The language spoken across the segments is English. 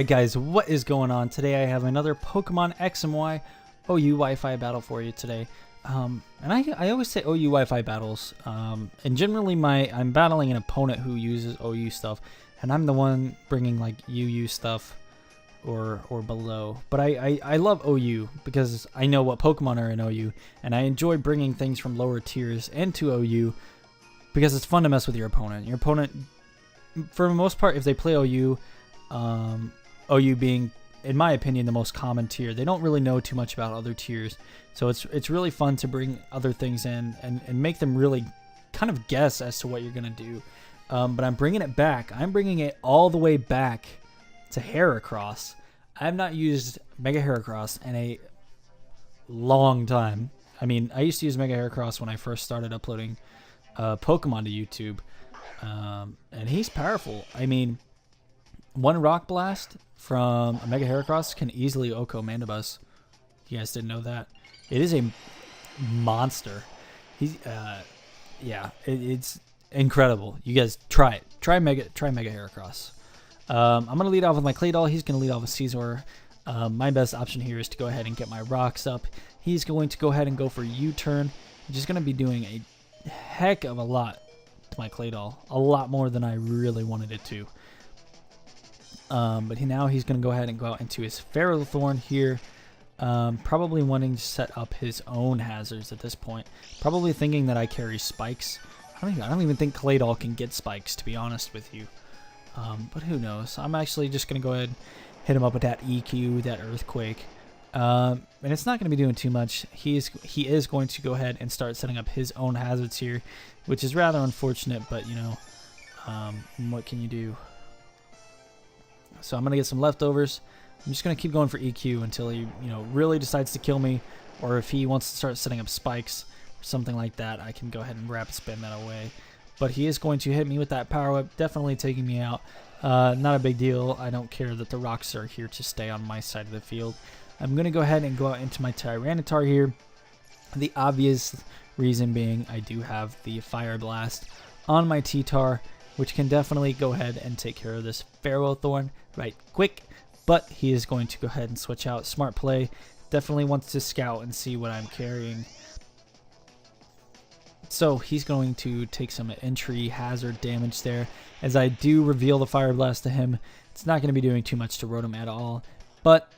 Alright guys, what is going on? Today I have another Pokemon X and Y OU Wi-Fi battle for you today. And I always say OU Wi-Fi battles, and generally I'm battling an opponent who uses OU stuff, and I'm the one bringing like UU stuff or below. But I love OU because I know what Pokemon are in OU, and I enjoy bringing things from lower tiers into OU because it's fun to mess with your opponent. Your opponent, for the most part, if they play OU, OU being, in my opinion, the most common tier, they don't really know too much about other tiers. So it's really fun to bring other things in and make them really kind of guess as to what you're going to do. But I'm bringing it back. I'm bringing it all the way back to Heracross. I have not used Mega Heracross in a long time. I mean, I used to use Mega Heracross when I first started uploading Pokemon to YouTube. And he's powerful. I mean, one Rock Blast from a Mega Heracross can easily Oko Mandibuzz. You guys didn't know that. It is a monster. He's yeah, it's incredible. You guys try it. Try Mega Heracross. I'm gonna lead off with my Claydol. He's gonna lead off with Caesar. My best option here is to go ahead and get my rocks up. He's going to go ahead and go for U-turn, which is gonna be doing a heck of a lot to my Claydol. A lot more than I really wanted it to. But now he's going to go ahead and go out into his Ferrothorn here. Probably wanting to set up his own hazards at this point. Probably thinking that I carry spikes. I don't even think Claydol can get spikes, to be honest with you. But who knows? I'm actually just going to go ahead and hit him up with that EQ, that Earthquake. And it's not going to be doing too much. He is going to go ahead and start setting up his own hazards here, which is rather unfortunate, but you know, what can you do? So I'm going to get some leftovers. I'm just going to keep going for EQ until he, you know, really decides to kill me, or if he wants to start setting up spikes or something like that, I can go ahead and rapid spin that away. But he is going to hit me with that power whip, definitely taking me out. Not a big deal. I don't care that the rocks are here to stay on my side of the field. I'm going to go ahead and go out into my Tyranitar here. The obvious reason being I do have the Fire Blast on my T-Tar, which can definitely go ahead and take care of this Ferrothorn right quick. But he is going to go ahead and switch out. Smart play. Definitely wants to scout and see what I'm carrying. So he's going to take some entry hazard damage there. As I do reveal the Fire Blast to him, it's not going to be doing too much to Rotom at all. But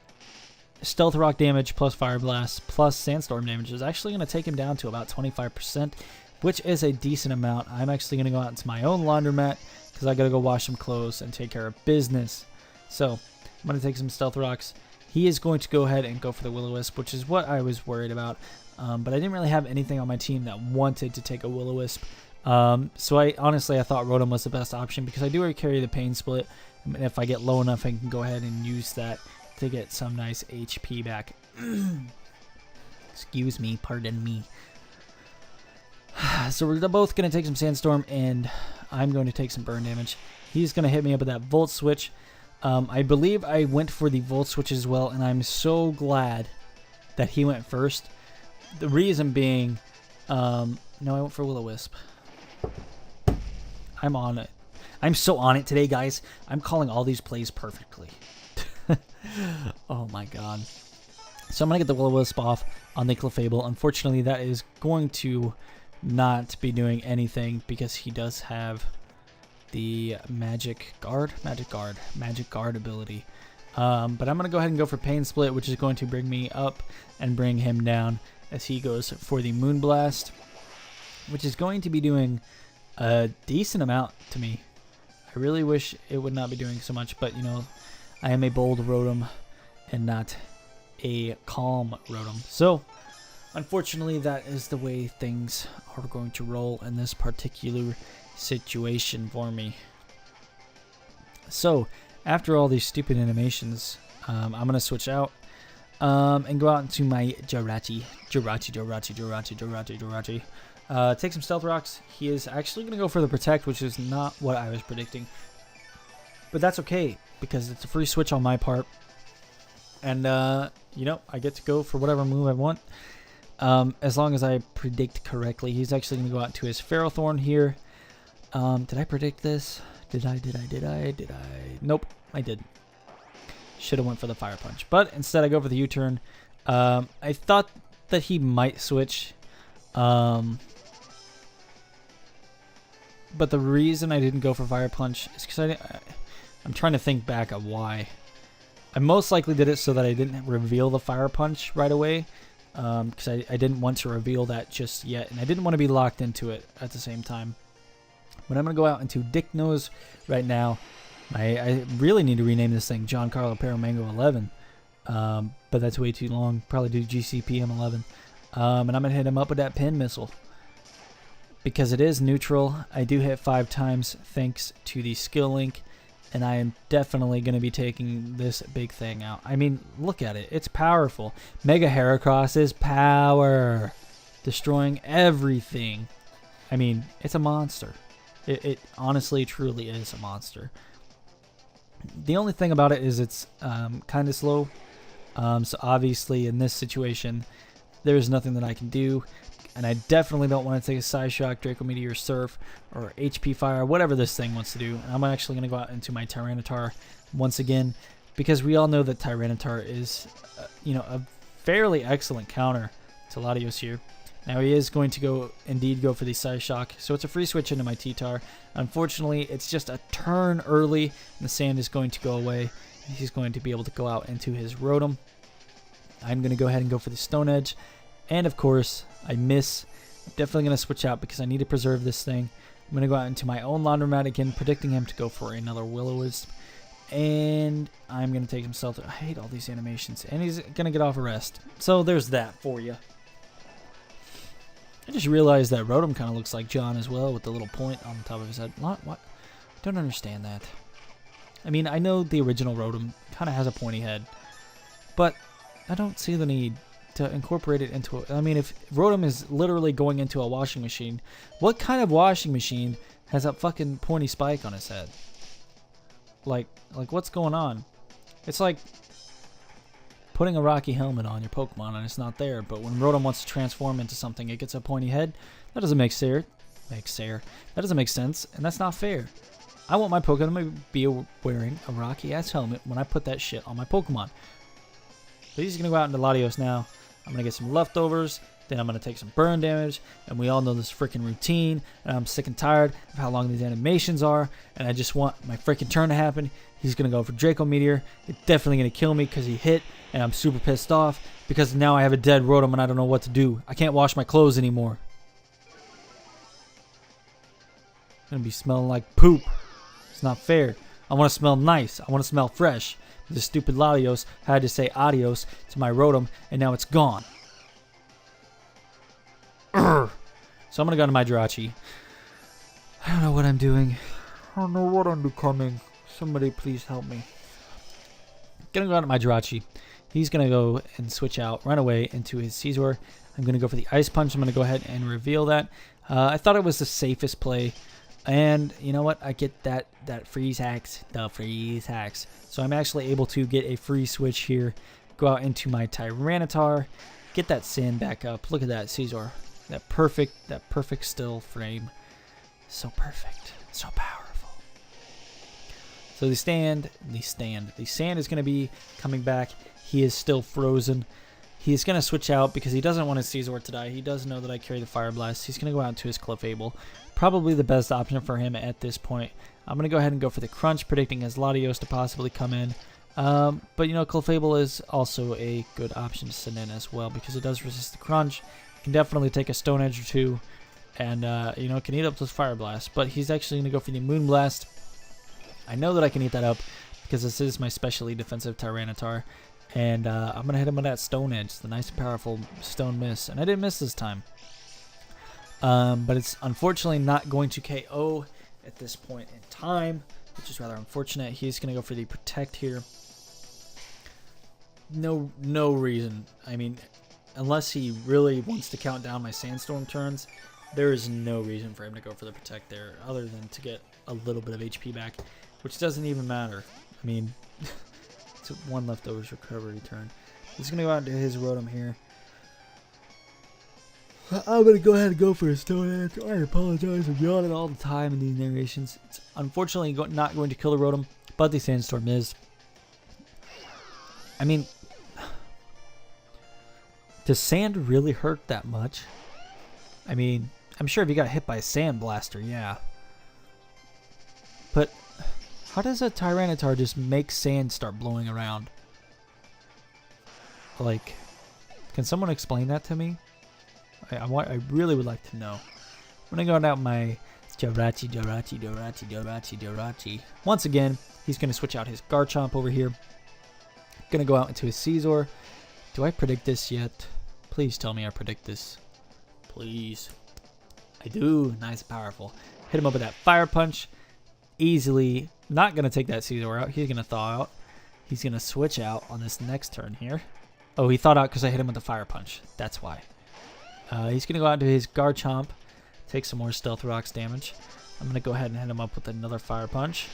Stealth Rock damage plus Fire Blast plus Sandstorm damage is actually going to take him down to about 25%. Which is a decent amount. I'm actually going to go out into my own laundromat because I got to go wash some clothes and take care of business. So I'm going to take some Stealth Rocks. He is going to go ahead and go for the Will-O-Wisp, which is what I was worried about. But I didn't really have anything on my team that wanted to take a Will-O-Wisp. So I thought Rotom was the best option because I do already carry the Pain Split. And if I get low enough, I can go ahead and use that to get some nice HP back. Excuse me, pardon me. So we're both going to take some Sandstorm, and I'm going to take some burn damage. He's going to hit me up with that Volt Switch. I believe I went for the Volt Switch as well, and I'm so glad that he went first. The reason being, no, I went for Will-O-Wisp. I'm on it. I'm so on it today, guys. I'm calling all these plays perfectly. Oh my god. So I'm going to get the Will-O-Wisp off on the Clefable. Unfortunately, that is going to not be doing anything because he does have the Magic Guard ability. But I'm going to go ahead and go for Pain Split, which is going to bring me up and bring him down as he goes for the Moonblast, which is going to be doing a decent amount to me. I really wish it would not be doing so much, but you know, I am a bold Rotom and not a calm Rotom. So unfortunately, that is the way things are going to roll in this particular situation for me. So, after all these stupid animations, I'm going to switch out and go out into my Jirachi. Take some Stealth Rocks. He is actually going to go for the Protect, which is not what I was predicting. But that's okay, because it's a free switch on my part. And, you know, I get to go for whatever move I want. As long as I predict correctly. He's actually going to go out to his Ferrothorn here. Did I predict this? Did I? Nope, I didn't. Should have went for the Fire Punch. But instead I go for the U-turn. I thought that he might switch. But the reason I didn't go for Fire Punch is because I'm trying to think back of why. I most likely did it so that I didn't reveal the Fire Punch right away. Because I didn't want to reveal that just yet. And I didn't want to be locked into it at the same time. But I'm going to go out into Dick Nose right now. I really need to rename this thing John Carlo Paramango 11. But that's way too long. Probably do GCPM 11. And I'm going to hit him up with that pin missile. Because it is neutral. I do hit 5 times thanks to the skill link. And I am definitely going to be taking this big thing out. I mean, look at it. It's powerful. Mega Heracross is power. Destroying everything. I mean, it's a monster. It honestly, truly is a monster. The only thing about it is it's kind of slow. So obviously in this situation, there's nothing that I can do. And I definitely don't want to take a Psy Shock, Draco Meteor, Surf, or HP Fire, whatever this thing wants to do. And I'm actually going to go out into my Tyranitar once again. Because we all know that Tyranitar is, a fairly excellent counter to Latios here. Now he is going to indeed go for the Psy Shock, so it's a free switch into my T-Tar. Unfortunately, it's just a turn early, and the sand is going to go away. And he's going to be able to go out into his Rotom. I'm going to go ahead and go for the Stone Edge, and of course, I miss. I'm definitely going to switch out because I need to preserve this thing. I'm going to go out into my own Laundromat again, predicting him to go for another Will-O-Wisp. And I'm going to take himself to... I hate all these animations. And he's going to get off a rest. So there's that for you. I just realized that Rotom kind of looks like John as well with the little point on the top of his head. What? Don't understand that. I mean, I know the original Rotom kind of has a pointy head. But I don't see the need to incorporate it into it. I mean, if Rotom is literally going into a washing machine, what kind of washing machine has a fucking pointy spike on his head? Like what's going on? It's like putting a Rocky helmet on your Pokemon and it's not there, but when Rotom wants to transform into something, it gets a pointy head. That doesn't make sense. That doesn't make sense, and that's not fair. I want my Pokemon to be wearing a Rocky-ass helmet when I put that shit on my Pokemon. But he's going to go out into Latios now. I'm going to get some leftovers, then I'm going to take some burn damage, and we all know this freaking routine, and I'm sick and tired of how long these animations are, and I just want my freaking turn to happen. He's going to go for Draco Meteor. It's definitely going to kill me because he hit, and I'm super pissed off because now I have a dead Rotom and I don't know what to do. I can't wash my clothes anymore. I'm going to be smelling like poop. It's not fair. I want to smell nice. I want to smell fresh. This stupid Latios had to say adios to my Rotom, and now it's gone. Urgh. So I'm going to go to my Jirachi. I don't know what I'm doing. I don't know what I'm becoming. Somebody please help me. Gonna go out to my Jirachi. He's gonna go and switch out, run away into his Scizor. I'm gonna go for the Ice Punch. I'm gonna go ahead and reveal that. I thought it was the safest play. And you know what? I get that freeze hacks. The freeze hacks. So I'm actually able to get a free switch here. Go out into my Tyranitar. Get that sand back up. Look at that Scizor. That perfect still frame. So perfect. So powerful. So the sand is going to be coming back. He is still frozen. He is going to switch out because he doesn't want his Scizor to die. He does know that I carry the Fire Blast. He's going to go out to his Clefable. Probably the best option for him at this point. I'm going to go ahead and go for the Crunch, predicting his Latios to possibly come in. But, Clefable is also a good option to send in as well because it does resist the Crunch. Can definitely take a Stone Edge or two and, can eat up those Fire Blasts. But he's actually going to go for the Moon Blast. I know that I can eat that up because this is my specially defensive Tyranitar. And I'm going to hit him with that Stone Edge, the nice and powerful Stone Miss. And I didn't miss this time. But it's unfortunately not going to KO at this point in time, which is rather unfortunate. He's going to go for the Protect here. No reason. I mean, unless he really wants to count down my Sandstorm turns, there is no reason for him to go for the Protect there other than to get a little bit of HP back, which doesn't even matter. I mean, it's one leftovers recovery turn. He's going to go out into his Rotom here. I'm going to go ahead and go for a Stone Edge. I apologize for yawning all the time in these narrations. It's unfortunately not going to kill the Rotom, but the Sandstorm is. I mean, does sand really hurt that much? I mean, I'm sure if you got hit by a sand blaster, yeah. But how does a Tyranitar just make sand start blowing around? Like, can someone explain that to me? I really would like to know. I'm going to go down my Jirachi. Once again, he's going to switch out his Garchomp over here. Going to go out into his Scizor. Do I predict this yet? Please tell me I predict this. Please. I do. Nice and powerful. Hit him up with that Fire Punch. Easily. Not going to take that Scizor out. He's going to thaw out. He's going to switch out on this next turn here. Oh, he thawed out because I hit him with the Fire Punch. That's why. He's going to go out to his Garchomp. Take some more Stealth Rocks damage. I'm going to go ahead and hit him up with another Fire Punch.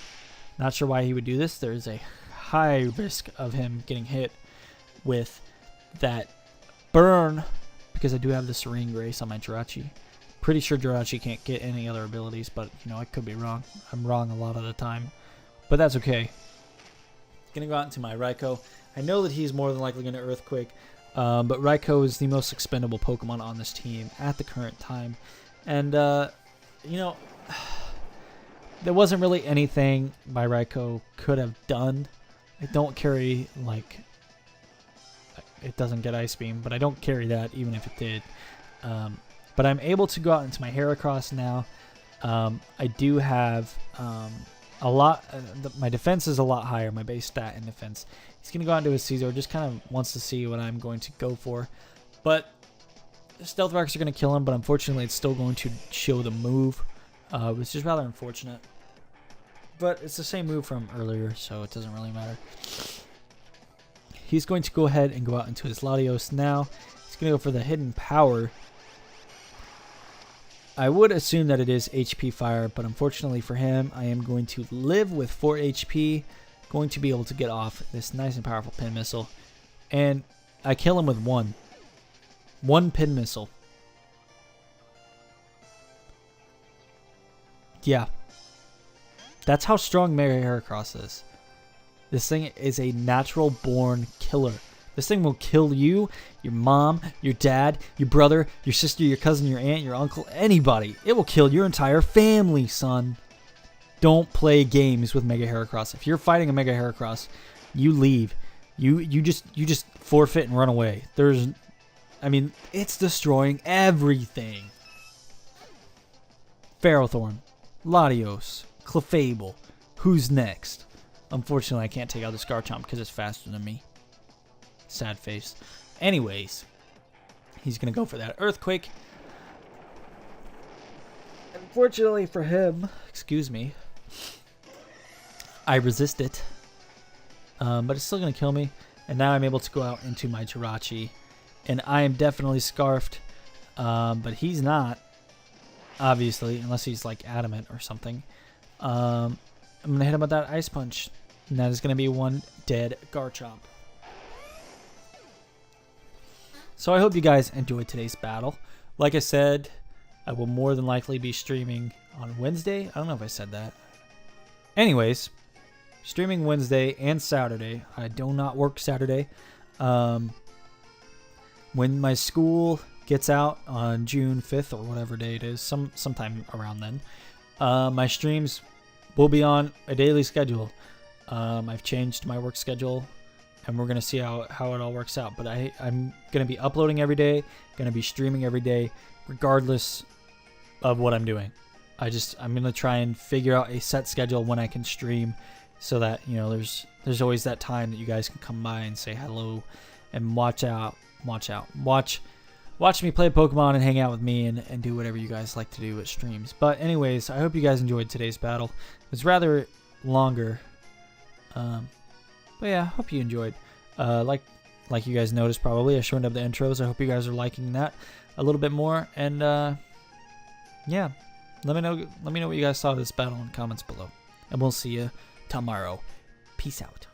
Not sure why he would do this. There is a high risk of him getting hit with that burn because I do have the Serene Grace on my Jirachi. Pretty sure Jirachi can't get any other abilities, but you know, I could be wrong. I'm wrong a lot of the time, but that's okay. Going to go out into my Raikou. I know that he's more than likely going to Earthquake, but Raikou is the most expendable Pokemon on this team at the current time. And, you know, there wasn't really anything my Raikou could have done. I don't carry, like, it doesn't get Ice Beam, but I don't carry that even if it did. But I'm able to go out into my Heracross now. I do have a lot, my defense is a lot higher, my base stat and defense. He's going to go out into his Scizor, just kind of wants to see what I'm going to go for. But Stealth Rocks are going to kill him, but unfortunately it's still going to show the move, which is rather unfortunate. But it's the same move from earlier, so it doesn't really matter. He's going to go ahead and go out into his Latios now. He's going to go for the Hidden Power. I would assume that it is HP Fire, but unfortunately for him, I am going to live with 4 HP. Going to be able to get off this nice and powerful Pin Missile. And I kill him with one Pin Missile. Yeah. That's how strong Mega Heracross is. This thing is a natural born killer. This thing will kill you, your mom, your dad, your brother, your sister, your cousin, your aunt, your uncle, anybody. It will kill your entire family, son. Don't play games with Mega Heracross. If you're fighting a Mega Heracross, you leave. You just forfeit and run away. I mean, it's destroying everything. Ferrothorn, Latios, Clefable. Who's next? Unfortunately, I can't take out this Garchomp because it's faster than me. Sad face. Anyways, he's going to go for that Earthquake. Unfortunately for him, excuse me, I resist it. But it's still going to kill me. And now I'm able to go out into my Jirachi. And I am definitely scarfed. But he's not, obviously, unless he's like adamant or something. I'm going to hit him with that Ice Punch. And that is going to be one dead Garchomp. So I hope you guys enjoyed today's battle. Like I said, I will more than likely be streaming on Wednesday. I don't know if I said that. Anyways, streaming Wednesday and Saturday. I do not work Saturday. When my school gets out on June 5th or whatever day it is, sometime around then, my streams will be on a daily schedule. I've changed my work schedule, and we're going to see how it all works out. But I'm going to be uploading every day, going to be streaming every day, regardless of what I'm doing. I'm going to try and figure out a set schedule when I can stream, so that, you know, there's always that time that you guys can come by and say hello and watch me play Pokemon and hang out with me and do whatever you guys like to do at streams. But anyways, I hope you guys enjoyed today's battle. It was rather longer. But yeah, I hope you enjoyed. Like you guys noticed probably, I shortened up the intros. I hope you guys are liking that a little bit more. And yeah, let me know what you guys saw of this battle in the comments below. And we'll see you tomorrow. Peace out.